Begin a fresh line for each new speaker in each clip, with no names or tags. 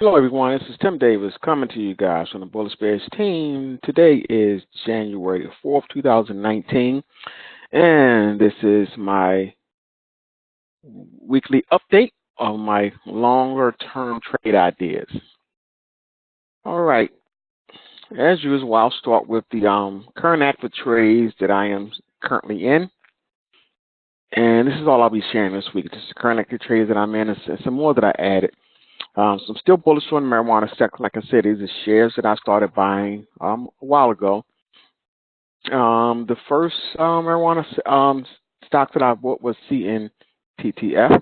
Hello everyone, this is Tim Davis coming to you guys from the Bullish Bears team. Today is January 4th, 2019, and this is my weekly update of my longer term trade ideas. All right, as usual, I'll start with the current active trades that I am currently in. And this is all I'll be sharing this week. This is the current active trades that I'm in and some more that I added. So I'm still bullish on the marijuana sector. Like I said, these are shares that I started buying a while ago. The first marijuana stock that I bought was CNTTF.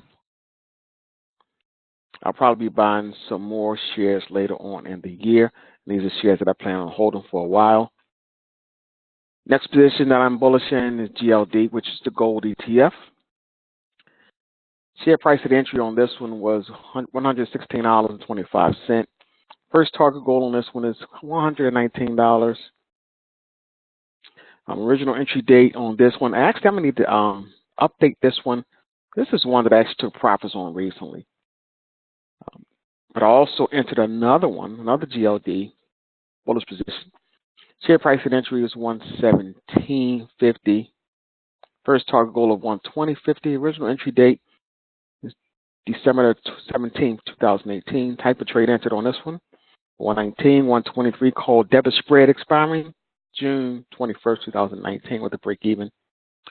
I'll probably be buying some more shares later on in the year. These are shares that I plan on holding for a while. Next position that I'm bullish in is GLD, which is the gold ETF. Share price at entry on this one was $116.25. First target goal on this one is $119. Original entry date on this one. Actually, I'm going to need to update this one. This is one that I actually took profits on recently. But I also entered another one, another GLD, bullish position. Share price at entry is $117.50. First target goal of $120.50. Original entry date is December 17, 2018. Type of trade entered on this one. 119, 123, called debit spread expiring June 21st, 2019 with a break even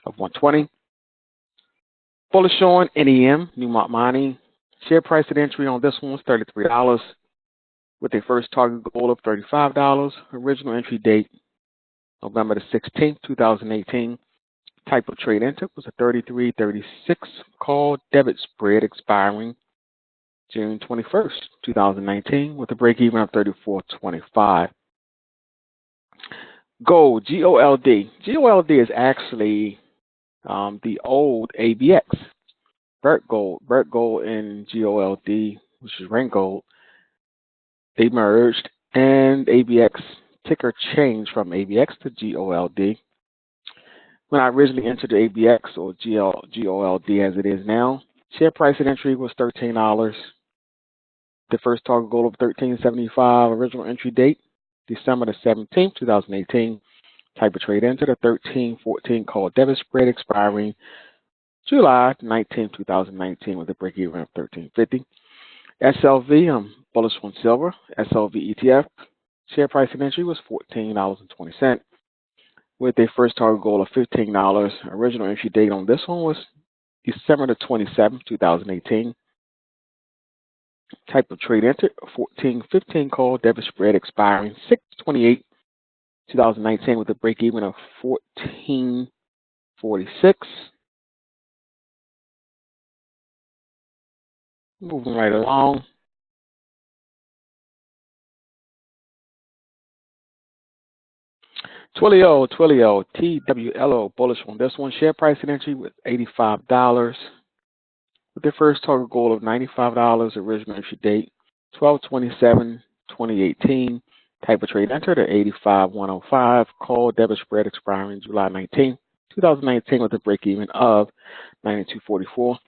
of 120. Bullish on NEM, Newmont Mining. Share price at entry on this one was $33 with a first target goal of $35. Original entry date November the 16th, 2018. Type of trade entered was a 3336 called debit spread expiring June 21st, 2019 with a break even of $34.25. Gold, GOLD. GOLD is actually the old ABX. Burt Gold and GOLD, which is Rank Gold, they merged, and ABX ticker changed from ABX to GOLD. When I originally entered the ABX or GOLD as it is now, share price at entry was $13. The first target goal of $13.75. Original entry date December the 17th, 2018. Type of trade entered a 1314 called debit spread expiring July 19, 2019 with a break even of $13.50. SLV, bullish on silver. SLV ETF. Share price at entry was $14.20 with a first target goal of $15. Original entry date on this one was December the 27th, 2018. Type of trade entered 1415 call debit spread expiring 6/28, 2019 with a break even of $14.46. Moving right along. TWLO, TWLO, bullish on this one. Share price at entry was $85 with the first target goal of $95. Original entry date 12/27/2018. Type of trade entered at 85.105. Call debit spread expiring July 19, 2019 with a break even of 92.44.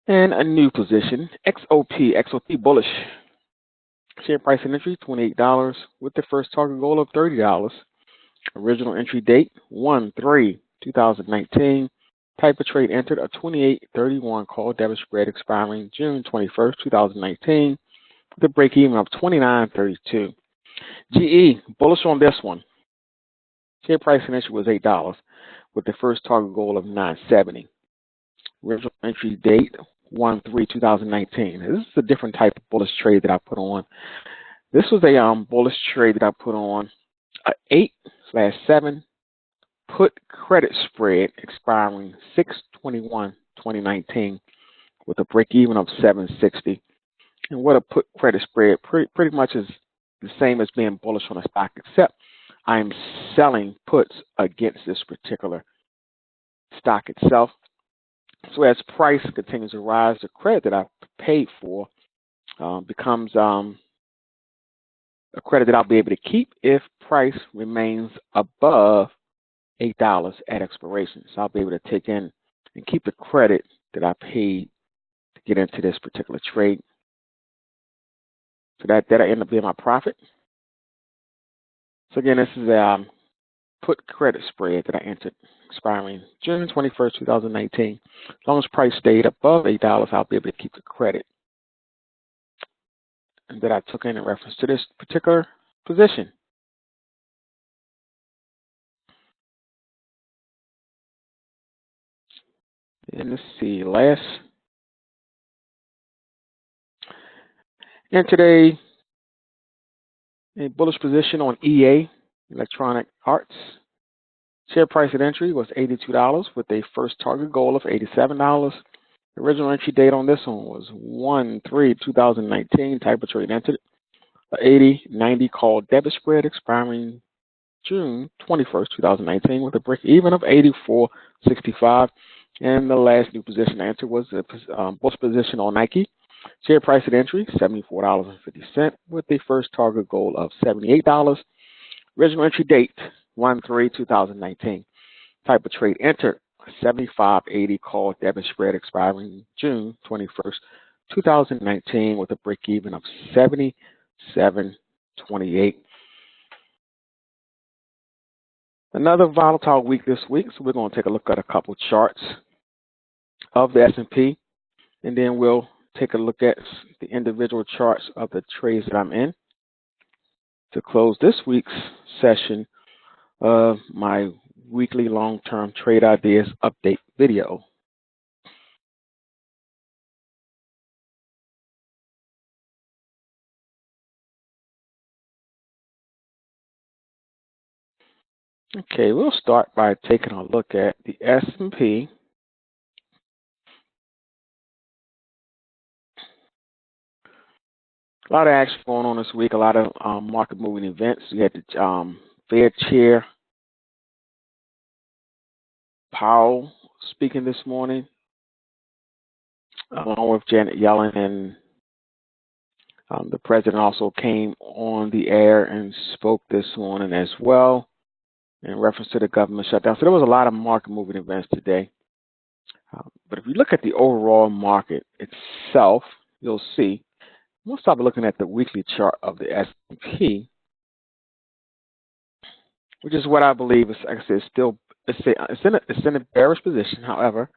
And a new position, XOP bullish. Share price at entry $28 with the first target goal of $30. Original entry date 1/3/2019. Type of trade entered a 28.31 call debit spread expiring June 21st, 2019 with a break even of 29.32. GE, bullish on this one. Share price at entry was $8 with the first target goal of $9.70. Original entry date 1/3/2019. This is a different type of bullish trade that I put on. This was a bullish trade that I put on a 8/7 put credit spread expiring 6/21/2019 with a break even of 760. And what a put credit spread pretty much is the same as being bullish on a stock, except I'm selling puts against this particular stock itself. So as price continues to rise, the credit that I paid for becomes a credit that I'll be able to keep if price remains above $8 at expiration. So I'll be able to take in and keep the credit that I paid to get into this particular trade. So that ended up being my profit. So again, this is a put credit spread that I entered expiring June 21st, 2019. As long as price stayed above $8, I'll be able to keep the credit and that I took in reference to this particular position. And let's see, last and today a bullish position on EA, Electronic Arts. Share price at entry was $82 with a first target goal of $87. The original entry date on this one was 1/3/2019. Type of trade entered. 80/90 call debit spread expiring June 21st, 2019 with a break even of 84.65. And the last new position I entered was a bullish position on Nike. Share price at entry $74.50 with the first target goal of $78. Original entry date 1/3/2019. Type of trade entered. 75.80 call debit spread expiring June 21st, 2019 with a break even of 77.28. Another volatile week this week, so we're going to take a look at a couple charts of the S&P, and then we'll take a look at the individual charts of the trades that I'm in to close this week's session of my weekly long-term trade ideas update video. Okay, we'll start by taking a look at the S&P. A lot of action going on this week, a lot of market moving events. We had the Fed Chair Powell speaking this morning, along with Janet Yellen, and the president also came on the air and spoke this morning as well in reference to the government shutdown. So there was a lot of market moving events today. But if you look at the overall market itself, you'll see, we'll start looking at the weekly chart of the S&P, which is what I believe is, like I said, it's in a bearish position. However,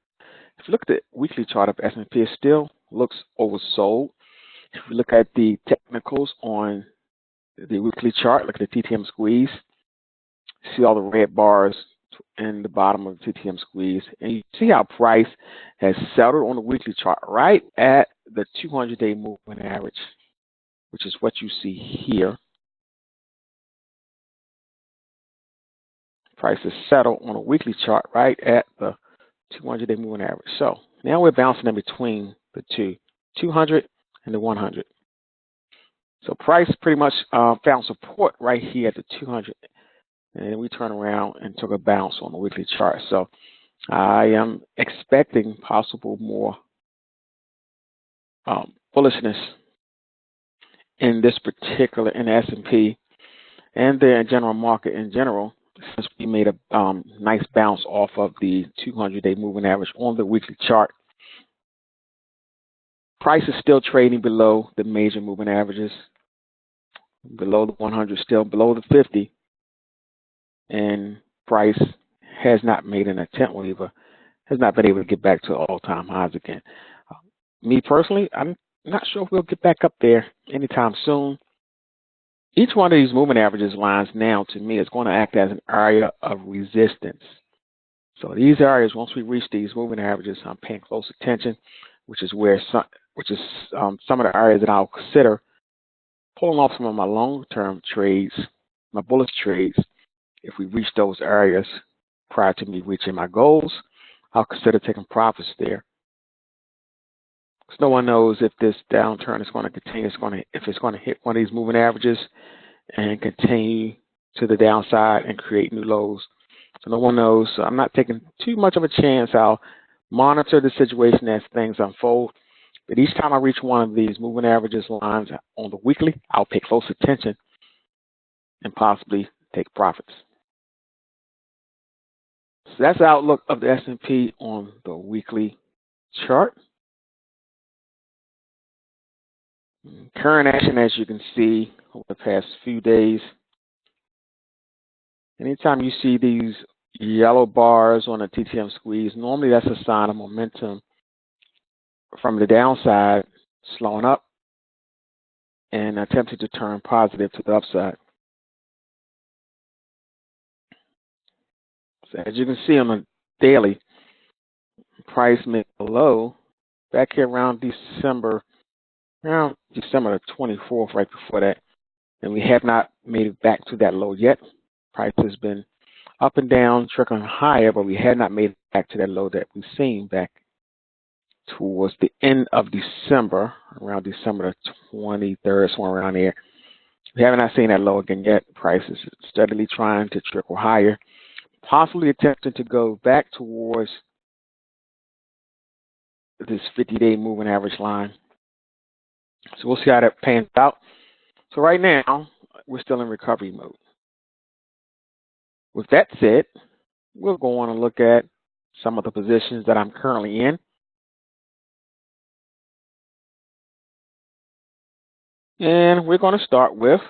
if you look at the weekly chart of S&P, it still looks oversold. If you look at the technicals on the weekly chart, look at the TTM squeeze, see all the red bars in the bottom of the TTM squeeze, and you see how price has settled on the weekly chart right at the 200-day moving average, which is what you see here. Price is settled on a weekly chart right at the 200-day moving average. So now we're bouncing in between the two, 200 and the 100. So price pretty much found support right here at the 200, and we turn around and took a bounce on the weekly chart. So I am expecting possible more bullishness in this particular, in the S&P and the general market in general, since we made a nice bounce off of the 200-day moving average on the weekly chart. Price is still trading below the major moving averages, below the 100, still below the 50, and price has not made an attempt, has not been able to get back to all-time highs again. Me personally, I'm not sure if we'll get back up there anytime soon. Each one of these moving averages lines now, to me, is going to act as an area of resistance. So these areas, once we reach these moving averages, I'm paying close attention, which is some of the areas that I'll consider pulling off some of my long-term trades, my bullish trades. If we reach those areas prior to me reaching my goals, I'll consider taking profits there. Because no one knows if this downturn is going to continue, if it's going to hit one of these moving averages and continue to the downside and create new lows. So no one knows. So I'm not taking too much of a chance. I'll monitor the situation as things unfold. But each time I reach one of these moving averages lines on the weekly, I'll pay close attention and possibly take profits. So that's the outlook of the S&P on the weekly chart. Current action, as you can see over the past few days, anytime you see these yellow bars on a TTM squeeze, normally that's a sign of momentum from the downside slowing up and attempting to turn positive to the upside. So as you can see on the daily, price made a low back here around December the 24th, right before that, and we have not made it back to that low yet. Price has been up and down, trickling higher, but we had not made it back to that low that we've seen back towards the end of December, around December the 23rd, somewhere around there. We have not seen that low again yet. Price is steadily trying to trickle higher, possibly attempting to go back towards this 50-day moving average line. So we'll see how that pans out. So right now, we're still in recovery mode. With that said, we'll go on and look at some of the positions that I'm currently in. And we're going to start with,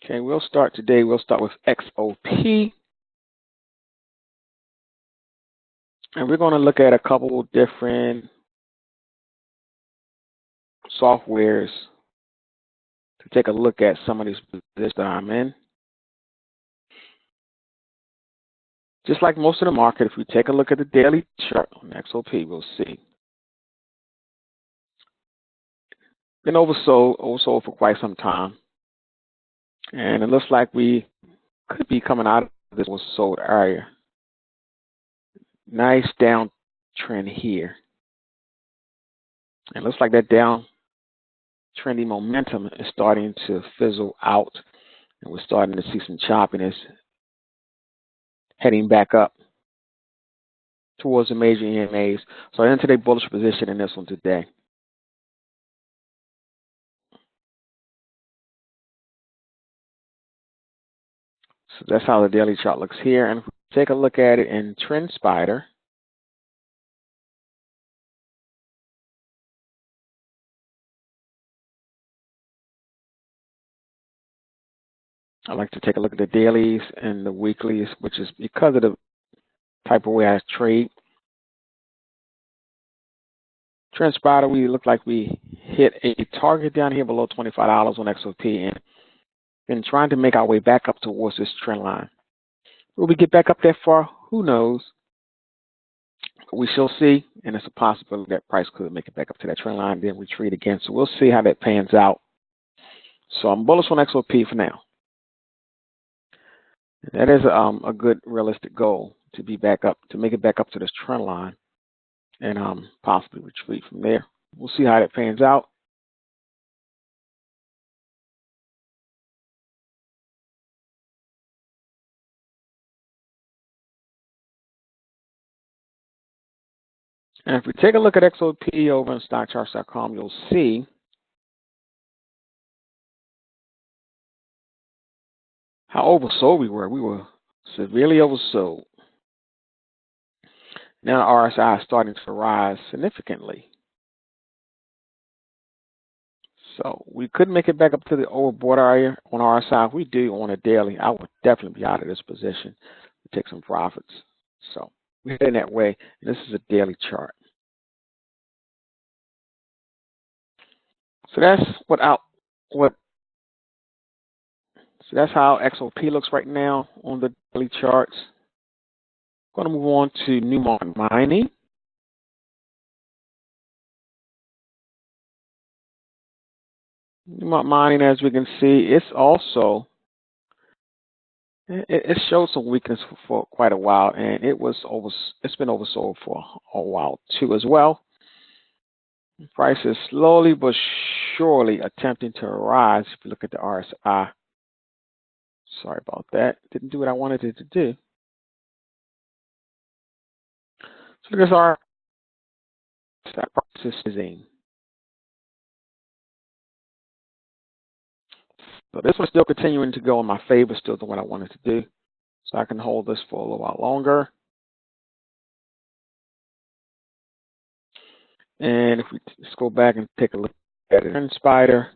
we'll start with XOP. And we're going to look at a couple of different softwares to take a look at some of these positions that I'm in. Just like most of the market, if we take a look at the daily chart on XOP, we'll see. Been oversold for quite some time. And it looks like we could be coming out of this oversold area. Nice downtrend here. It looks like that downtrending momentum is starting to fizzle out, and we're starting to see some choppiness heading back up towards the major EMAs. So I entered a bullish position in this one today. So that's how the daily chart looks here. And if we take a look at it in Trend Spider, I like to take a look at the dailies and the weeklies, which is because of the type of way I trade. Trend Spider, we look like we hit a target down here below $25 on XOP and been trying to make our way back up towards this trend line. Will we get back up that far? Who knows? We shall see, and it's a possibility that price could make it back up to that trend line, then retreat again. So we'll see how that pans out. So I'm bullish on XOP for now. And that is a good realistic goal to be back up, to make it back up to this trend line, and possibly retreat from there. We'll see how that pans out. And if we take a look at XOP over on stockcharts.com, you'll see how oversold we were. We were severely oversold. Now RSI is starting to rise significantly. So we could make it back up to the overbought area on RSI. If we do on a daily, I would definitely be out of this position to take some profits. So we're heading that way. And this is a daily chart. So that's so that's how XOP looks right now on the daily charts. I'm going to move on to Newmont Mining. Newmont Mining, as we can see, it showed some weakness for quite a while, and it's been oversold for a while too as well. Price is slowly but surely attempting to rise. If you look at the RSI, sorry about that, didn't do what I wanted it to do. So look at our price is fizzing. So this one's still continuing to go in my favor, still doing what I wanted to do. So I can hold this for a little while longer. And if we just go back and take a look at it, Trend Spider.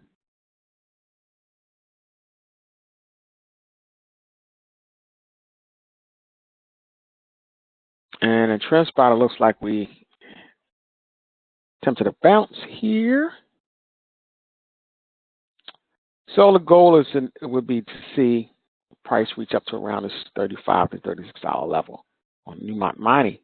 And a Trend Spider looks like we attempted a bounce here. So the goal is would be to see price reach up to around this $35 to $36 level on Newmont Mining.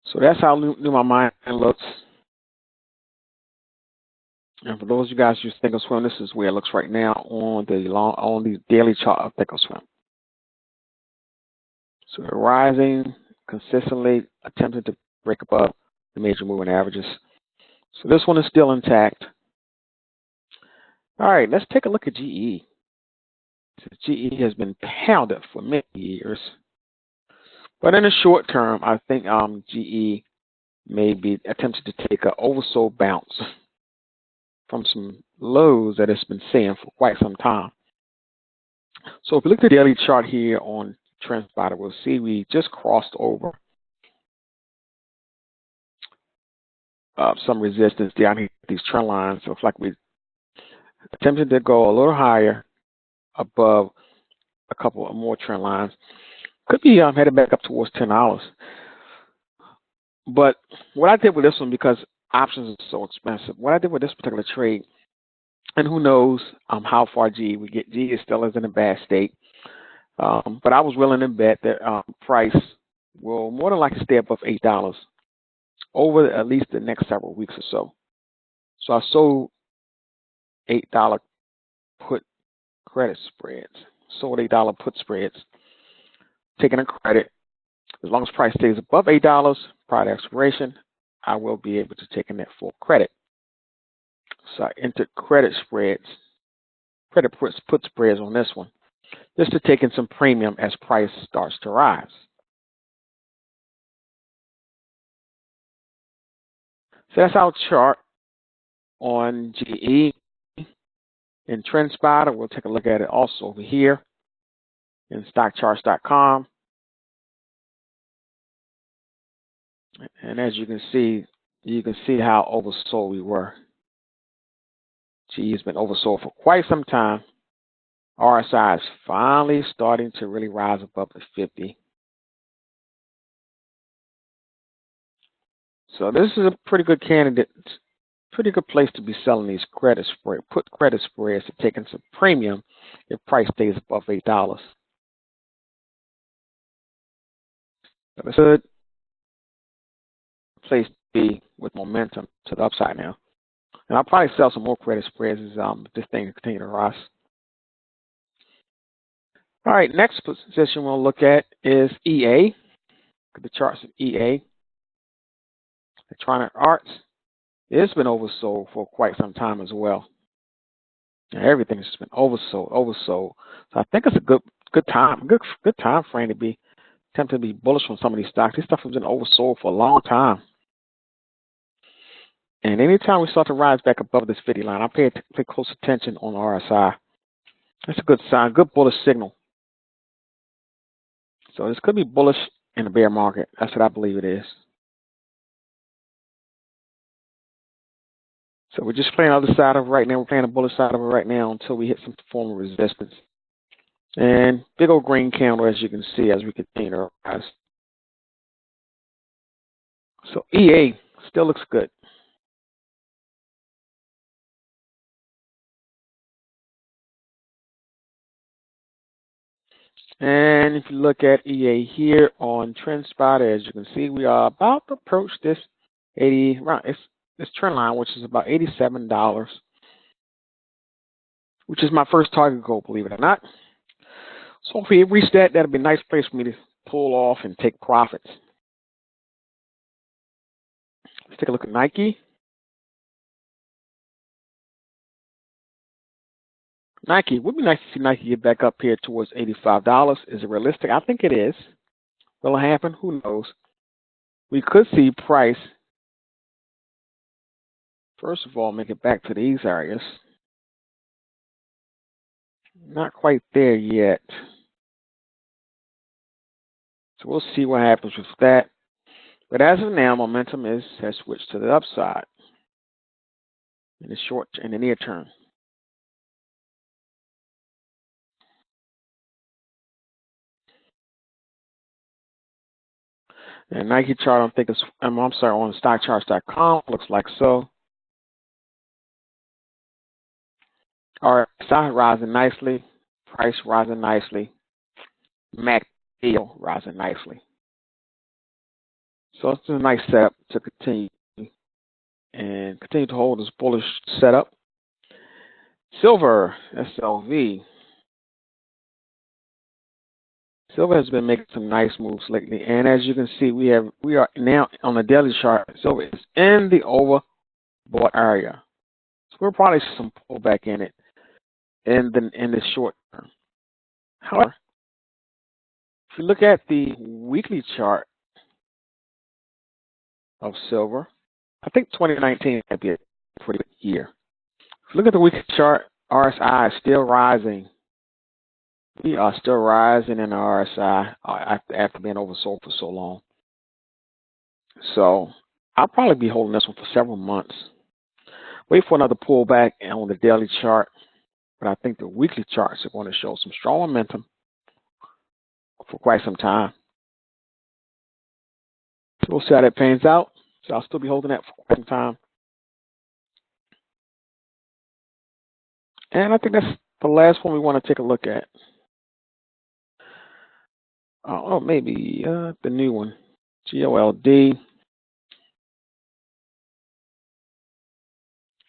So that's how Newmont Mining looks. And for those of you guys who think of swim, this is where it looks right now on the daily chart of Thinkorswim. So we're rising consistently, attempting to break above the major moving averages. So this one is still intact. All right, let's take a look at GE. So GE has been pounded for many years, but in the short term, I think GE may be attempting to take an oversold bounce from some lows that it's been seeing for quite some time. So if we look at the daily chart here on TrendSpider, we'll see we just crossed over some resistance down here, these trend lines. So it's like we attempted to go a little higher above a couple of more trend lines. Could be headed back up towards $10. But what I did with this one, because options are so expensive, what I did with this particular trade, and who knows how far GE would get. GE still is in a bad state. But I was willing to bet that price will more than likely stay above $8 over at least the next several weeks or so. So I sold $8 put credit spreads, sold $8 put spreads, taking a credit. As long as price stays above $8 prior to expiration, I will be able to take in that full credit. So I entered credit spreads, credit put spreads on this one, just to take in some premium as price starts to rise. So that's our chart on GE. In TrendSpider, we'll take a look at it also over here in stockcharts.com. And as you can see how oversold we were. GE has been oversold for quite some time. RSI is finally starting to really rise above the 50. So this is a pretty good candidate, pretty good place to be selling these credit spreads to take in some premium if price stays above $8. So it's a good place to be with momentum to the upside now. And I'll probably sell some more credit spreads as this thing continue to rise. All right, next position we'll look at is EA. Look at the charts of EA. Electronic Arts. It's been oversold for quite some time as well. Everything's just been oversold. So I think it's a good time frame to be tempted to be bullish on some of these stocks. This stuff has been oversold for a long time. And anytime we start to rise back above this 50 line, I pay close attention on RSI. That's a good sign, good bullish signal. So this could be bullish in the bear market. That's what I believe it is. So we're just playing the other side of it right now. We're playing the bullish side of it right now until we hit some form of resistance. And big old green candle, as you can see, as we continue to rise. So EA still looks good. And if you look at EA here on TrendSpider, as you can see, we are about to approach this this trend line, which is about $87, which is my first target goal, believe it or not. So if we reach that, that'll be a nice place for me to pull off and take profits. Let's take a look at Nike. Nike, would be nice to see Nike get back up here towards $85. Is it realistic? I think it is. Will it happen? Who knows? We could see price, first of all, make it back to these areas. Not quite there yet. So we'll see what happens with that. But as of now, momentum has switched to the upside in the near term. And Nike chart, I'm thinking, I'm sorry, on stockcharts.com, looks like so. RSI rising nicely, price rising nicely, MACD rising nicely. So it's a nice setup to continue to hold this bullish setup. Silver, SLV. Silver has been making some nice moves lately, and as you can see, we are now on the daily chart. Silver is in the overbought area, so we'll probably see some pullback in it in the short term. However, if you look at the weekly chart of silver, I think 2019 might be a pretty good year. If you look at the weekly chart, RSI is still rising. We are still rising in the RSI after being oversold for so long. So I'll probably be holding this one for several months. Wait for another pullback on the daily chart. But I think the weekly charts are going to show some strong momentum for quite some time. So we'll see how that pans out. So I'll still be holding that for quite some time. And I think that's the last one we want to take a look at. Maybe the new one, GLD.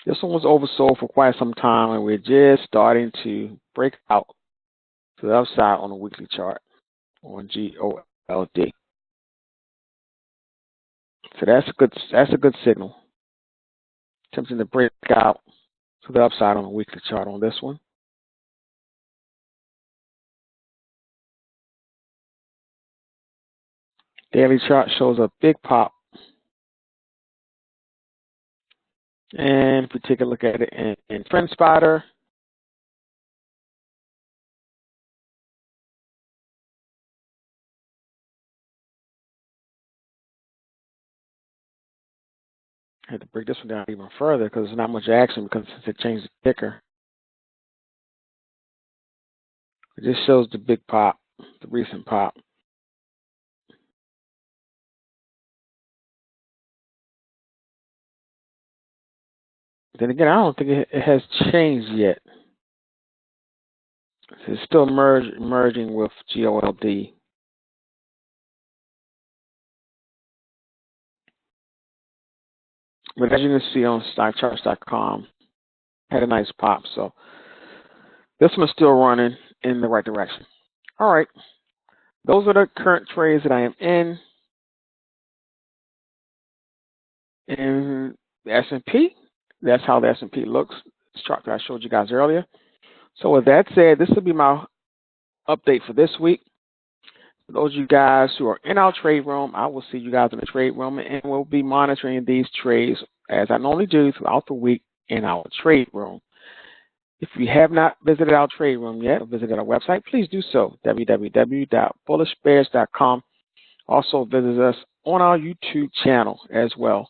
This one was oversold for quite some time, and we're just starting to break out to the upside on the weekly chart on GLD. So that's a good signal. Attempting to break out to the upside on the weekly chart on this one. Daily chart shows a big pop. And if we take a look at it in Trend Spotter, I had to break this one down even further because there's not much action because since it changed the ticker. It just shows the big pop, the recent pop. Then again, I don't think it has changed yet. It's still merging with GLD. But as you can see on stockcharts.com, had a nice pop. So this one's still running in the right direction. All right. Those are the current trades that I am in. And the S&P, that's how the S&P looks. This chart that I showed you guys earlier. So with that said, this will be my update for this week. For those of you guys who are in our trade room, I will see you guys in the trade room, and we'll be monitoring these trades as I normally do throughout the week in our trade room. If you have not visited our trade room yet or visited our website, please do so, www.bullishbears.com. Also visit us on our YouTube channel as well.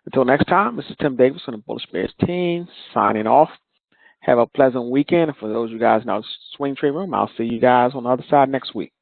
Until next time, this is Tim Davis from the Bullish Bears team signing off. Have a pleasant weekend. And for those of you guys in our swing trade room, I'll see you guys on the other side next week.